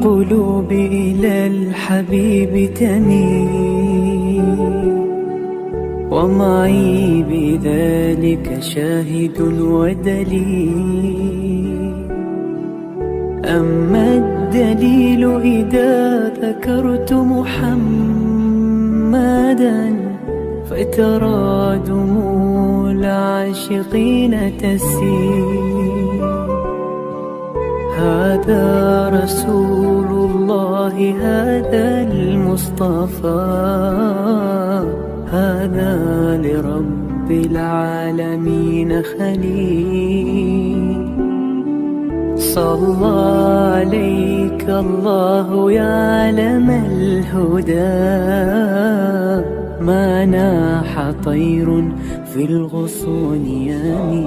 القلوب إلى الحبيب تميل ومعي بذلك شاهد ودليل. أما الدليل إذا ذكرت محمدا فترى دموع العاشقين تسيل. هذا رسول الله هذا المصطفى هذا لرب العالمين خليل. صلى عليك الله يا علم الهدى ما ناح طير في الغصون يمين.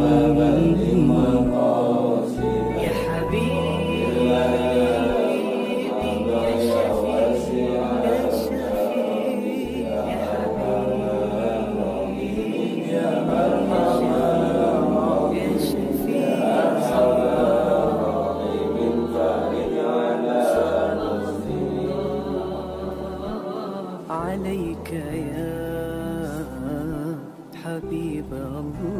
عليك يا حبيب الله.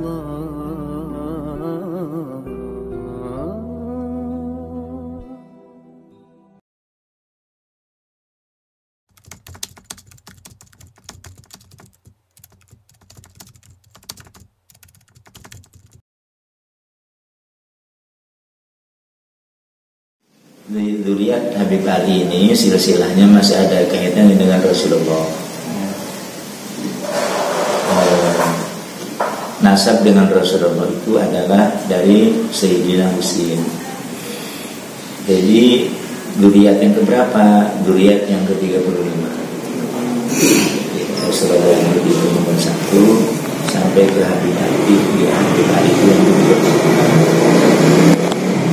Dzurriyyat Habib Ali ini silsilahnya masih ada kaitannya dengan Rasulullah. Nasab dengan Rasulullah itu adalah dari Sayyidina Husain. Jadi dzurriyyat yang keberapa? Dzurriyyat yang ke-35. Rasulullah yang ke-31 sampai ke Habib Ali. Habib Ali itu yang ke-35.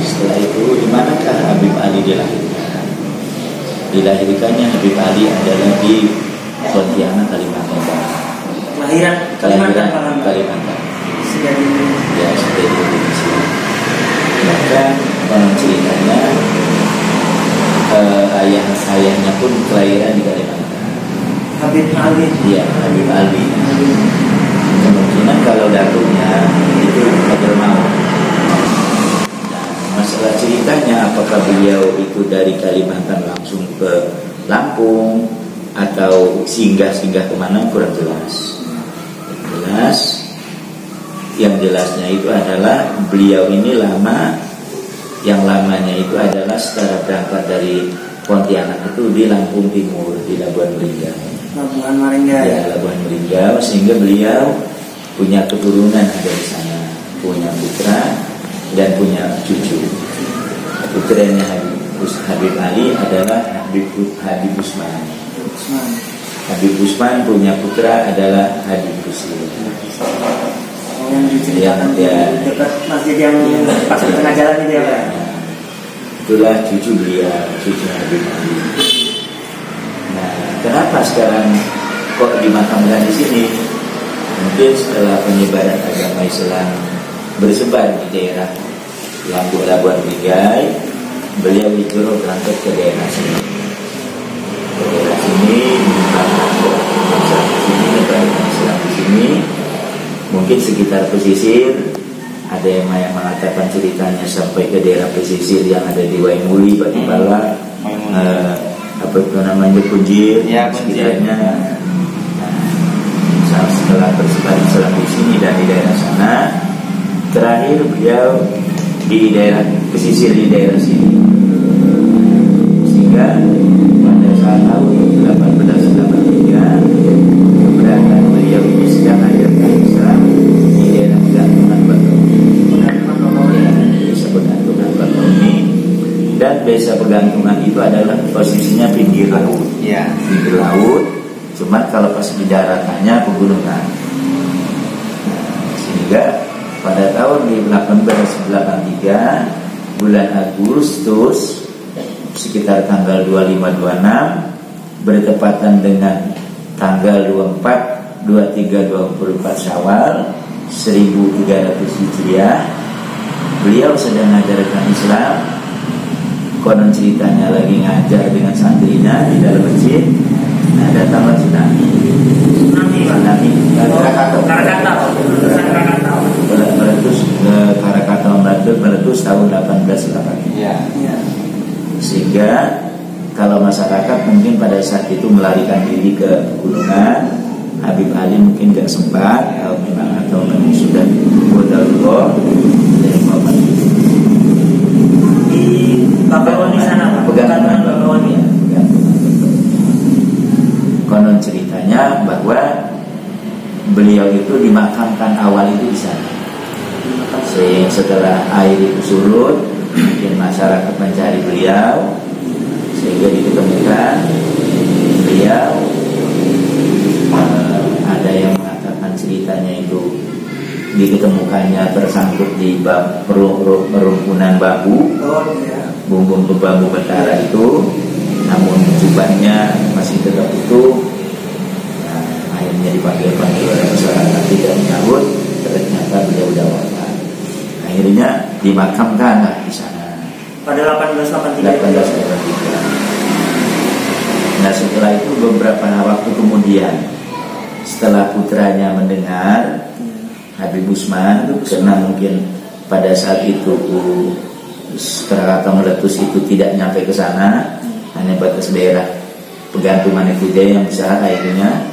Setelah itu di manakah Habib Ali dilahirkan? Dilahirkannya Habib Ali adalah di Pontianak, Kalimantan Barat. Kelahiran Kalimantan. Ya, sudah di Indonesia. Maka konon ceritanya ayahnya pun kelahiran di Kalimantan. Habib Ali. Iya, Habib Ali. Kemungkinan kalau datuknya itu Hadramaut. Masalah ceritanya apakah beliau itu dari Kalimantan langsung ke Lampung atau singgah-singgah kemana kurang jelas. Yang jelasnya itu adalah beliau ini lama, yang lamanya itu adalah setelah berangkat dari Pontianak itu di Lampung Timur, di Labuan Meringgau. Labuan Meringgau. Ya, Labuan Meringgau, sehingga beliau punya keturunan ada di sana, punya putra dan punya cucu. Putranya Habib Ali adalah Habib Usman. Habib Usman punya putra adalah Habib Husain. Yang dia dekat masjid yang pas di tengah jalan itu ya, Pak. Itulah cucu beliau, cucu Habib Ali. Nah, kenapa sekarang kok dimakamkan di sini? Mungkin setelah penyebaran agama Islam bersebar di daerah Labuan Meringgai, beliau hijrah berangkat ke daerah sini. Ke daerah sini, Islam di sini, mungkin sekitar pesisir. Ada yang mengatakan ceritanya sampai ke daerah pesisir yang ada di Waimuli, Batibala, apa itu namanya, Kunjir, ya, sekitarnya. Nah, setelah bersebar Islam di sini dan di daerah sana, terakhir beliau di daerah pesisir di daerah sini, sehingga pada saat tahun 1883 keberadaan beliau ini sedang mengajarkan Islam di daerah Pegantungan Bakahuni, desa Pegantungan Bakahuni, dan desa Pegantungan itu adalah posisinya pinggir laut, ya. Pinggir laut. Cuma kalau kalau pas di daratannya pegunungan. Sehingga pada tahun 1883 bulan Agustus sekitar tanggal 25-26 bertepatan dengan tanggal 24, 23, 24 Syawal 1300 Hijriah, beliau sedang mengajarkan Islam. Konon ceritanya lagi ngajar dengan santrinya di dalam masjid. Nah, datanglah tsunami. Krakatau meletus tahun 1883. Sehingga kalau masyarakat mungkin pada saat itu melarikan diri ke pegunungan, Habib Ali mungkin gak sempat atau memang sudah berdarah dari Muhammad di Bakawan di sana, Pak. Pegangan Bakawan ya. Konon ceritanya bahwa beliau itu dimakamkan awal itu di sana. Sehingga setelah air itu surut, mungkin masyarakat mencari beliau, sehingga ditemukan beliau. Ada yang mengatakan ceritanya itu ditemukannya tersangkut di perumpunan bambu, bumbung bambu betara itu, namun jubahnya masih tetap utuh. Nah, akhirnya dipanggil oleh masyarakat tidak menyahut, ternyata beliau sudah wafat. Akhirnya dimakamkan di sana pada 1883. Nah, setelah itu beberapa waktu kemudian, setelah putranya mendengar Habib Usman, karena mungkin pada saat itu Krakatau meletus itu tidak nyampe ke sana, hanya batas daerah Pegantungan Kudai yang besar airnya.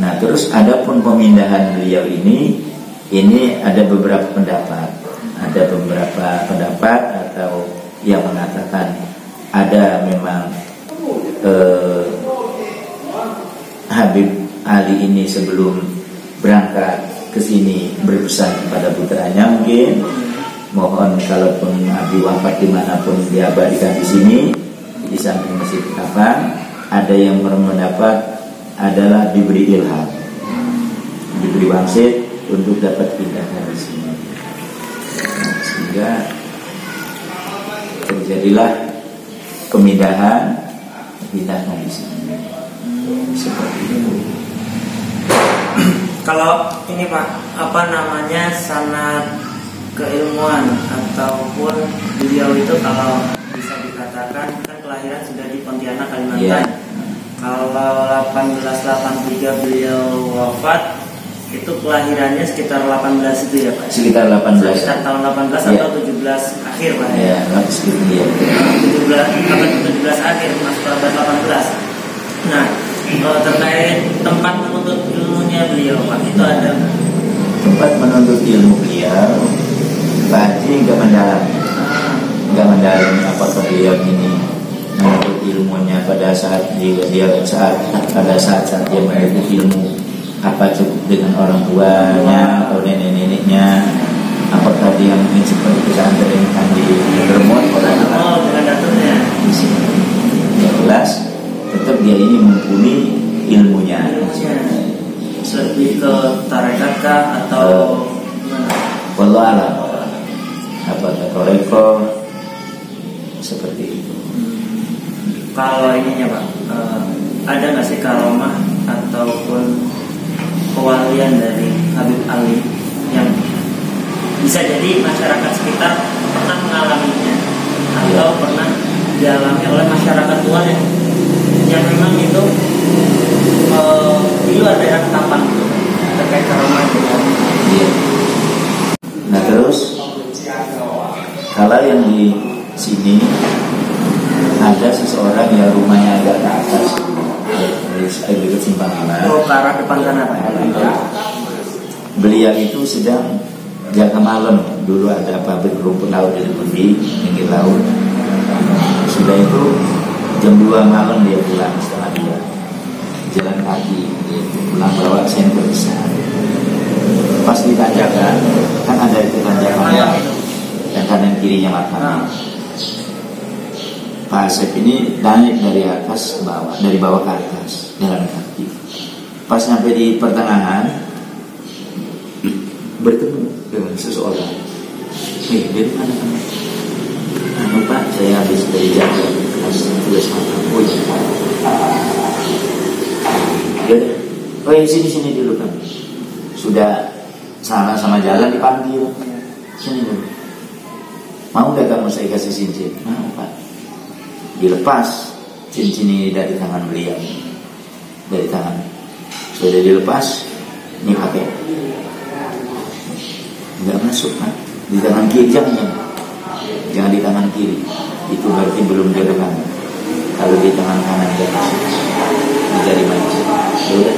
Nah, terus adapun pemindahan beliau ini ada beberapa pendapat. Ada beberapa pendapat atau yang mengatakan ada memang Habib Ali ini sebelum berangkat ke sini berpesan kepada putranya, mungkin mohon kalaupun Abi wafat dimanapun diabadikan di sini di samping masjid kafan. Ada yang berpendapat adalah diberi ilham, diberi wangsit untuk dapat pindahkan di sini. Nah, sehingga terjadilah pemindahan di sini. Seperti itu. Kalau ini Pak, apa namanya, sanad keilmuan ataupun beliau itu kalau bisa dikatakan kan kelahiran sudah di Pontianak, Kalimantan. Kalau 1883 beliau wafat, itu kelahirannya sekitar 18 itu ya Pak? Sekitar 18. Sekitar tahun 18 atau 17 akhir Pak? Ya, sekitar dia. 17 akhir masuk abad 18. Nah, terkait tempat menuntut ilmunya beliau Pak, itu ada tempat menuntut ilmu beliau, Pak Haji nggak mendalami apakah beliau ini menuntut ilmunya pada saat dia menuntut ilmu, apa cukup dengan orang tuanya atau nenek-neneknya, apakah dia mungkin seperti pesantren kan di Vermont dengan daturnya. Yang jelas tetap dia ini mumpuni ilmunya. Lebih ke tarekat kah atau wallahu alam, apakah toreko seperti itu. Kalau ininya Pak, ada nggak sih karomah ataupun kewalian dari Habib Ali yang bisa jadi masyarakat sekitar pernah mengalaminya atau pernah dialami oleh masyarakat luar yang memang itu di luar daerah Ketapang terkait karomah itu. Iya. Nah terus kalau yang di sini ada seseorang yang rumahnya agak ke atas, dekat simpang anak. Ke arah depan sana Pak. Beliau itu sedang jaga malam. Dulu ada pabrik rumput laut di pinggir laut. Sudah itu jam 2 malam dia pulang, setelah dia jalan kaki, dia pulang bawa senter besar. Pas ditanjakan, kan ada itu tanjakan yang kanan kirinya makam. Pak Asep ini naik dari atas ke bawah, dari bawah ke atas jalan kaki. Pas sampai di pertengahan bertemu dengan seseorang. Dari mana kamu? Anu Pak, saya habis dari Jakarta kelas tugas makan. Oh iya. Ya, oh ya sini dulu kan. Sudah sama jalan dipanggil. Sini dulu. Mau nggak kamu saya kasih cincin? Mau Pak. Dilepas cincin ini dari tangan beliau. Dari tangan. Sudah dilepas, ini pakai. Nggak masuk Pak. Di tangan kiri jangan di tangan kiri. Itu berarti belum jodohan. Kalau di tangan kanan dia masuk. Di jari manis. Sudah.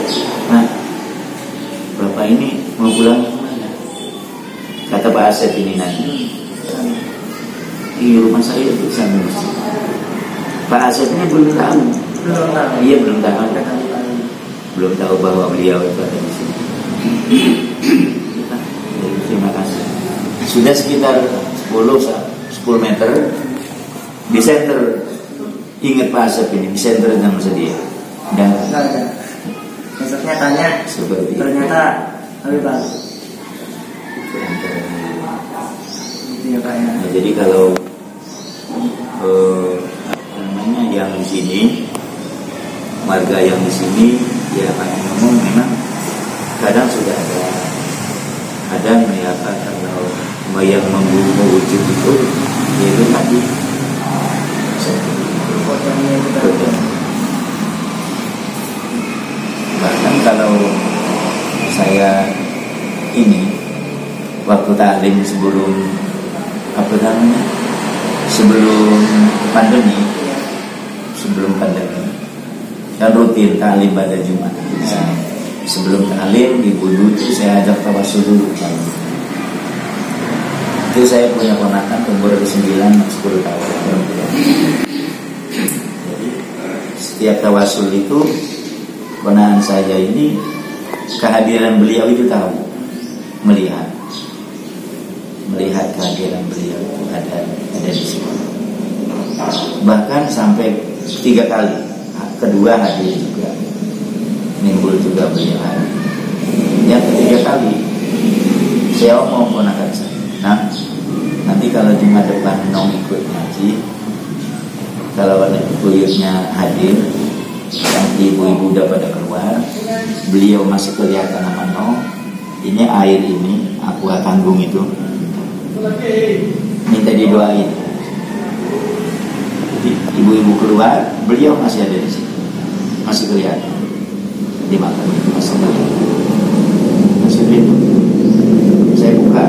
Nah, Bapak ini mau pulang kemana? Kata Pak Asep ini nanti. Di rumah saya itu sambil masjid. Pak Asep ini belum tahu. Iya belum tahu. Belum tahu bahwa beliau itu ada di sini. Terima kasih. Sudah sekitar 10 meter di center. Ingat Pak Asep ini di center sama dia. Dan besoknya tanya. Seperti ternyata lebih bagus. Ya, Pak, ya. Nah, jadi kalau namanya yang di sini, warga yang di sini, ya Pak ngomong memang kadang sudah ada melihat kalau yang mewujud itu, yaitu tadi bahkan kalau saya ini waktu taklim sebelum pandemi dan rutin taklim pada Jumat. Sebelum taklim di Budu itu saya ajak tawasul dulu. Itu saya punya ponakan umur 9-10 tahun. Jadi setiap tawasul itu ponakan saya ini kehadiran beliau itu tahu, melihat kehadiran beliau itu ada di sini. Bahkan sampai 3 kali, kedua hadir juga, nimbul juga beliau hadir. Yang ketiga kali saya omong ponakan saya, nah nanti kalau Jumat depan Nong ikut ngaji, kalau buyutnya hadir, yang ibu-ibu udah pada keluar, beliau masih kelihatan sama Nong. Ini air ini aku tanggung itu, minta didoain. Ibu-ibu keluar, beliau masih ada di sini, masih kelihatan di mata itu, masih itu. Saya buka,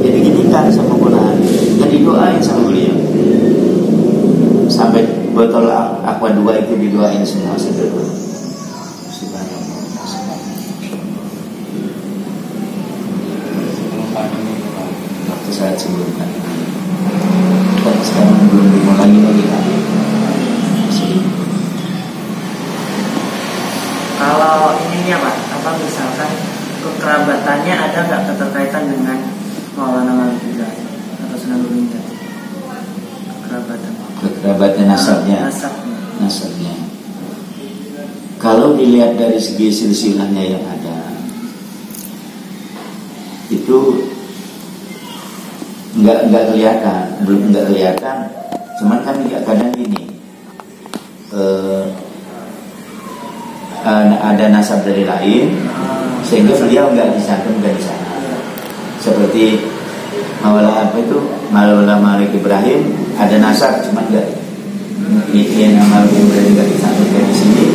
jadi ginikan sama ponakan, jadi doain sama beliau, sampai botol aqua 2 itu didoain semua sederhana. Waktu saat sebelum kan, sekarang belum dimulai lagi kan. Kalau ininya Pak, apa misalkan kekerabatannya ada nggak keterkaitan dengan Maulana Malik atau Sunan Gunung Jati? Kekerabatan nasabnya. Kalau dilihat dari segi silsilahnya yang ada, itu nggak kelihatan, belum nggak kelihatan. Cuman kan kadang gini, ada nasab dari lain, sehingga beliau nggak dicantumkan di sana. Seperti Maulana Malik Ibrahim ada nasab, cuman nggak ini nama Malik Ibrahim nggak dicantumkan di sini.